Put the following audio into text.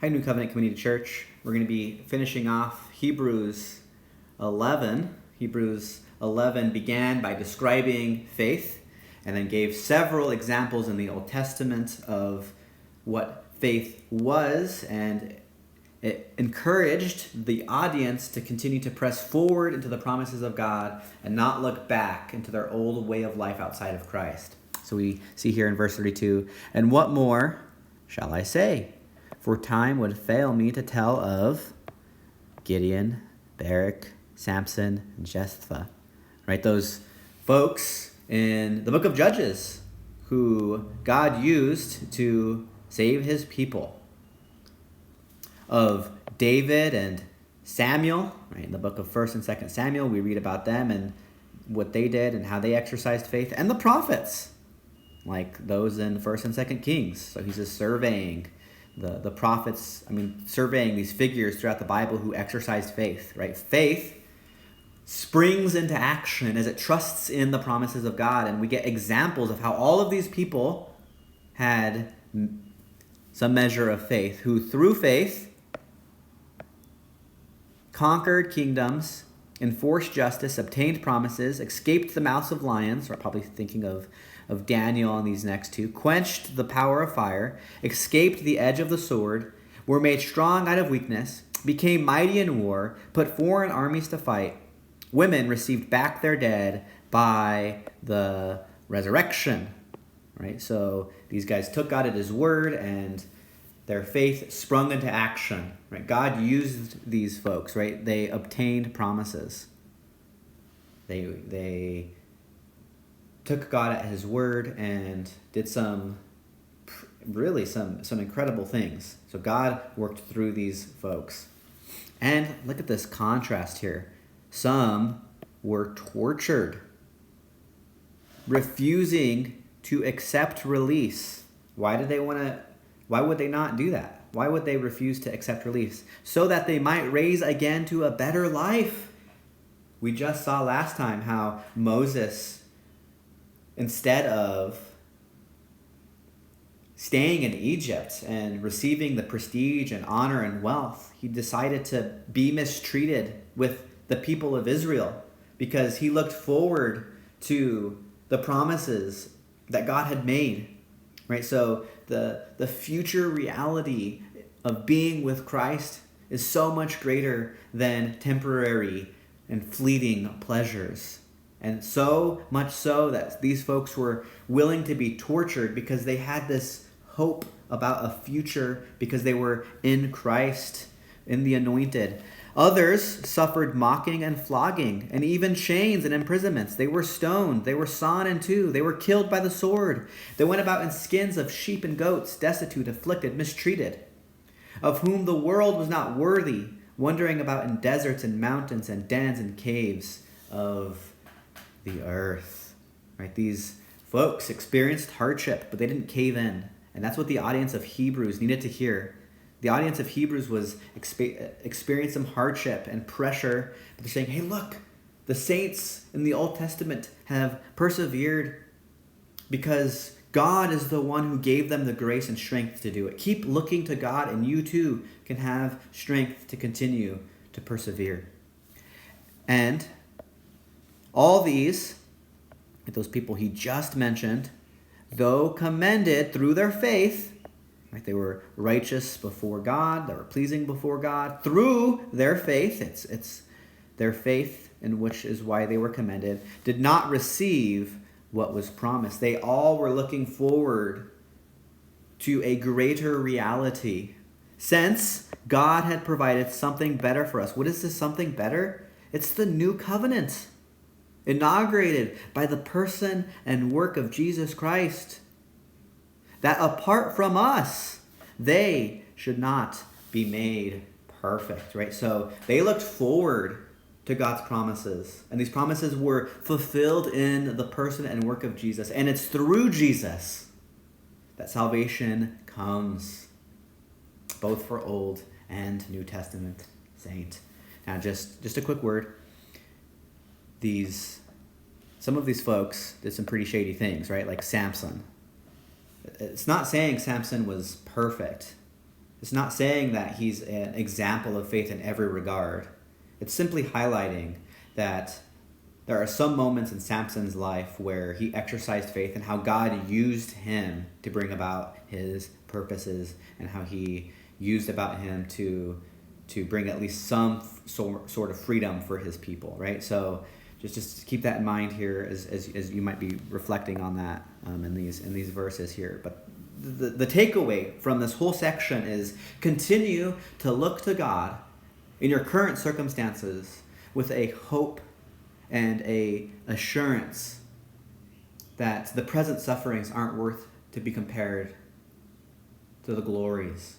Hi, New Covenant Community Church. We're going to be finishing off Hebrews 11. Hebrews 11 began by describing faith and then gave several examples in the Old Testament of what faith was, and it encouraged the audience to continue to press forward into the promises of God and not look back into their old way of life outside of Christ. So we see here in verse 32, "And what more shall I say? For time would fail me to tell of Gideon, Barak, Samson, and Jephthah." Right, those folks in the book of Judges who God used to save his people. Of David and Samuel, right, in the book of 1st and 2nd Samuel, we read about them and what they did and how they exercised faith. And the prophets, like those in 1st and 2nd Kings. So he's just surveying the prophets, surveying these figures throughout the Bible who exercised faith, right? Faith springs into action as it trusts in the promises of God, and we get examples of how all of these people had some measure of faith, who through faith conquered kingdoms, enforced justice, obtained promises, escaped the mouths of lions. We're probably thinking of Daniel and these next two. Quenched the power of fire, escaped the edge of the sword, were made strong out of weakness, became mighty in war, put foreign armies to fight. Women received back their dead by the resurrection. Right? So these guys took God at his word and their faith sprung into action. Right? God used these folks, right? They obtained promises. They took God at his word and did some incredible things. So God worked through these folks. And look at this contrast here. Some were tortured, refusing to accept release. Why would they not do that? Why would they refuse to accept release? So that they might raise again to a better life. We just saw last time how Moses, instead of staying in Egypt and receiving the prestige and honor and wealth, he decided to be mistreated with the people of Israel because he looked forward to the promises that God had made. Right? So the future reality of being with Christ is so much greater than temporary and fleeting pleasures. And so much so that these folks were willing to be tortured because they had this hope about a future because they were in Christ, in the Anointed. Others suffered mocking and flogging and even chains and imprisonments. They were stoned. They were sawn in two. They were killed by the sword. They went about in skins of sheep and goats, destitute, afflicted, mistreated, of whom the world was not worthy, wandering about in deserts and mountains and dens and caves of the earth. Right? These folks experienced hardship, but they didn't cave in. And that's what the audience of Hebrews needed to hear. The audience of Hebrews was experiencing some hardship and pressure, but they're saying, hey, look, the saints in the Old Testament have persevered because God is the one who gave them the grace and strength to do it. Keep looking to God, and you too can have strength to continue to persevere. And all these, those people he just mentioned, though commended through their faith, right, they were righteous before God, they were pleasing before God through their faith. It's their faith, in which is why they were commended, did not receive what was promised. They all were looking forward to a greater reality, since God had provided something better for us. What is this something better? It's the new covenant, inaugurated by the person and work of Jesus Christ, that apart from us, they should not be made perfect, right? So they looked forward to God's promises, and these promises were fulfilled in the person and work of Jesus, and it's through Jesus that salvation comes, both for Old and New Testament saint. Now, just a quick word. Some of these folks did some pretty shady things, right? Like Samson. It's not saying Samson was perfect, It's not saying that he's an example of faith in every regard. It's simply highlighting that there are some moments in Samson's life where he exercised faith and how God used him to bring about his purposes, and how he used about him to bring at least some sort of freedom for his people, right? So just keep that in mind here as you might be reflecting on that in these verses here. But the takeaway from this whole section is continue to look to God in your current circumstances with a hope and a assurance that the present sufferings aren't worth to be compared to the glories